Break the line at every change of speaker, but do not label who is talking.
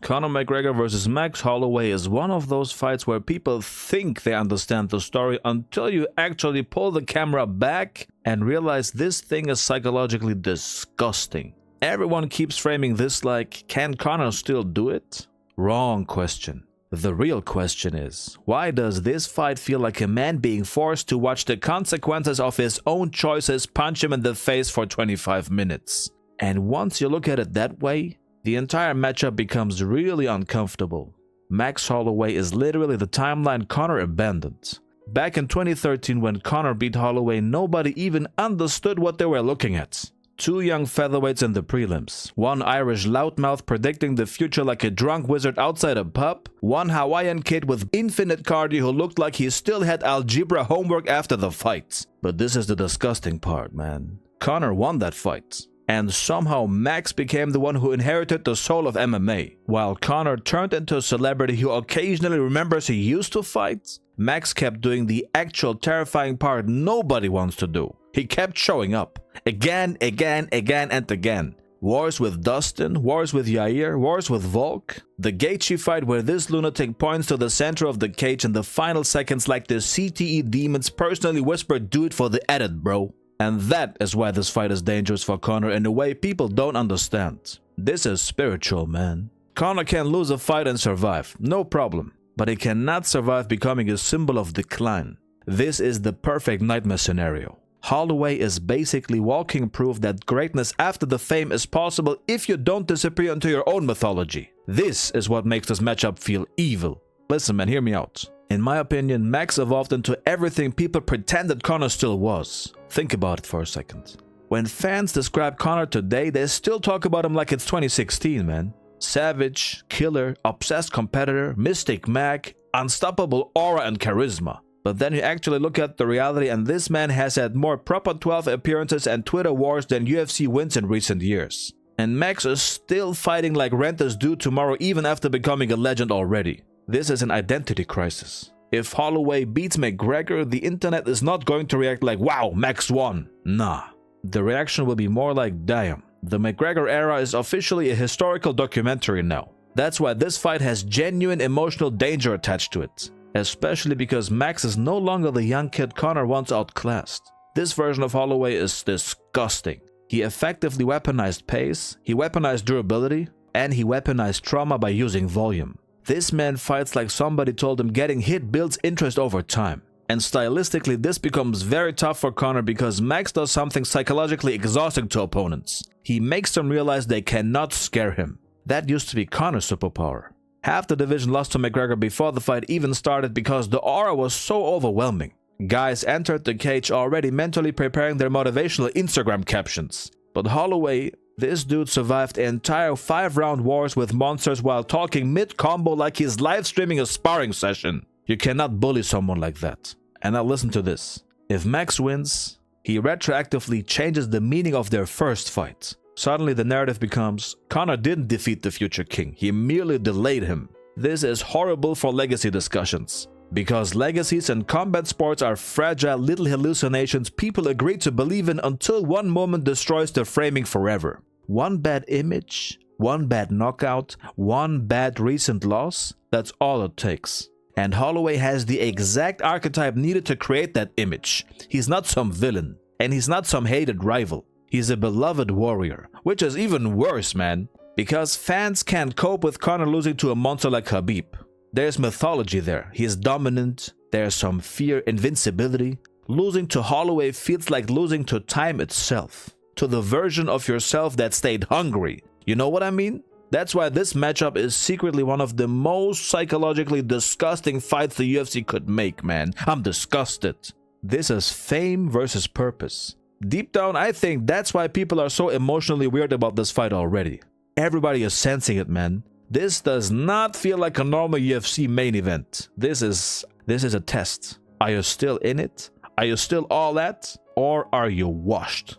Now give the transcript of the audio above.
Conor McGregor versus Max Holloway is one of those fights where people think they understand the story until you actually pull the camera back and realize this thing is psychologically disgusting. Everyone keeps framing this like, can Conor still do it? Wrong question. The real question is, why does this fight feel like a man being forced to watch the consequences of his own choices punch him in the face for 25 minutes? And once you look at it that way, the entire matchup becomes really uncomfortable. Max Holloway is literally the timeline Conor abandoned. Back in 2013 when Conor beat Holloway, nobody even understood what they were looking at. Two young featherweights in the prelims, one Irish loudmouth predicting the future like a drunk wizard outside a pub, one Hawaiian kid with infinite cardio who looked like he still had algebra homework after the fight. But this is the disgusting part, man. Conor won that fight. And somehow Max became the one who inherited the soul of MMA. While Conor turned into a celebrity who occasionally remembers he used to fight, Max kept doing the actual terrifying part nobody wants to do. He kept showing up. Again and again. Wars with Dustin, wars with Yair, wars with Volk. The Gaethje fight where this lunatic points to the center of the cage in the final seconds like the CTE demons personally whispered, "Do it for the edit, bro." And that is why this fight is dangerous for Conor in a way people don't understand. This is spiritual, man. Conor can lose a fight and survive, no problem. But he cannot survive becoming a symbol of decline. This is the perfect nightmare scenario. Holloway is basically walking proof that greatness after the fame is possible if you don't disappear into your own mythology. This is what makes this matchup feel evil. Listen man, hear me out. In my opinion, Max evolved into everything people pretended Conor still was. Think about it for a second. When fans describe Conor today, they still talk about him like it's 2016, man. Savage, killer, obsessed competitor, Mystic Mac, unstoppable aura and charisma. But then you actually look at the reality and this man has had more proper 12 appearances and Twitter wars than UFC wins in recent years. And Max is still fighting like rent is due tomorrow even after becoming a legend already. This is an identity crisis. If Holloway beats McGregor, the internet is not going to react like, wow, Max won. Nah. The reaction will be more like, damn. The McGregor era is officially a historical documentary now. That's why this fight has genuine emotional danger attached to it. Especially because Max is no longer the young kid Conor once outclassed. This version of Holloway is disgusting. He effectively weaponized pace, he weaponized durability, and he weaponized trauma by using volume. This man fights like somebody told him getting hit builds interest over time. And stylistically, this becomes very tough for Conor because Max does something psychologically exhausting to opponents. He makes them realize they cannot scare him. That used to be Conor's superpower. Half the division lost to McGregor before the fight even started because the aura was so overwhelming. Guys entered the cage already mentally preparing their motivational Instagram captions. But Holloway, this dude survived entire 5-round wars with monsters while talking mid-combo like he's live streaming a sparring session. You cannot bully someone like that. And now listen to this. If Max wins, he retroactively changes the meaning of their first fight. Suddenly the narrative becomes, Conor didn't defeat the future king, he merely delayed him. This is horrible for legacy discussions. Because legacies and combat sports are fragile little hallucinations people agree to believe in until one moment destroys the framing forever. One bad image, one bad knockout, one bad recent loss, that's all it takes. And Holloway has the exact archetype needed to create that image. He's not some villain, and he's not some hated rival. He's a beloved warrior, which is even worse, man. Because fans can't cope with Conor losing to a monster like Khabib. There's mythology there. He is dominant. There's some fear, invincibility. Losing to Holloway feels like losing to time itself. To the version of yourself that stayed hungry. You know what I mean? That's why this matchup is secretly one of the most psychologically disgusting fights the UFC could make, man. I'm disgusted. This is fame versus purpose. Deep down, I think that's why people are so emotionally weird about this fight already. Everybody is sensing it, man. This does not feel like a normal UFC main event. This is a test. Are you still in it? Are you still all that? Or are you washed?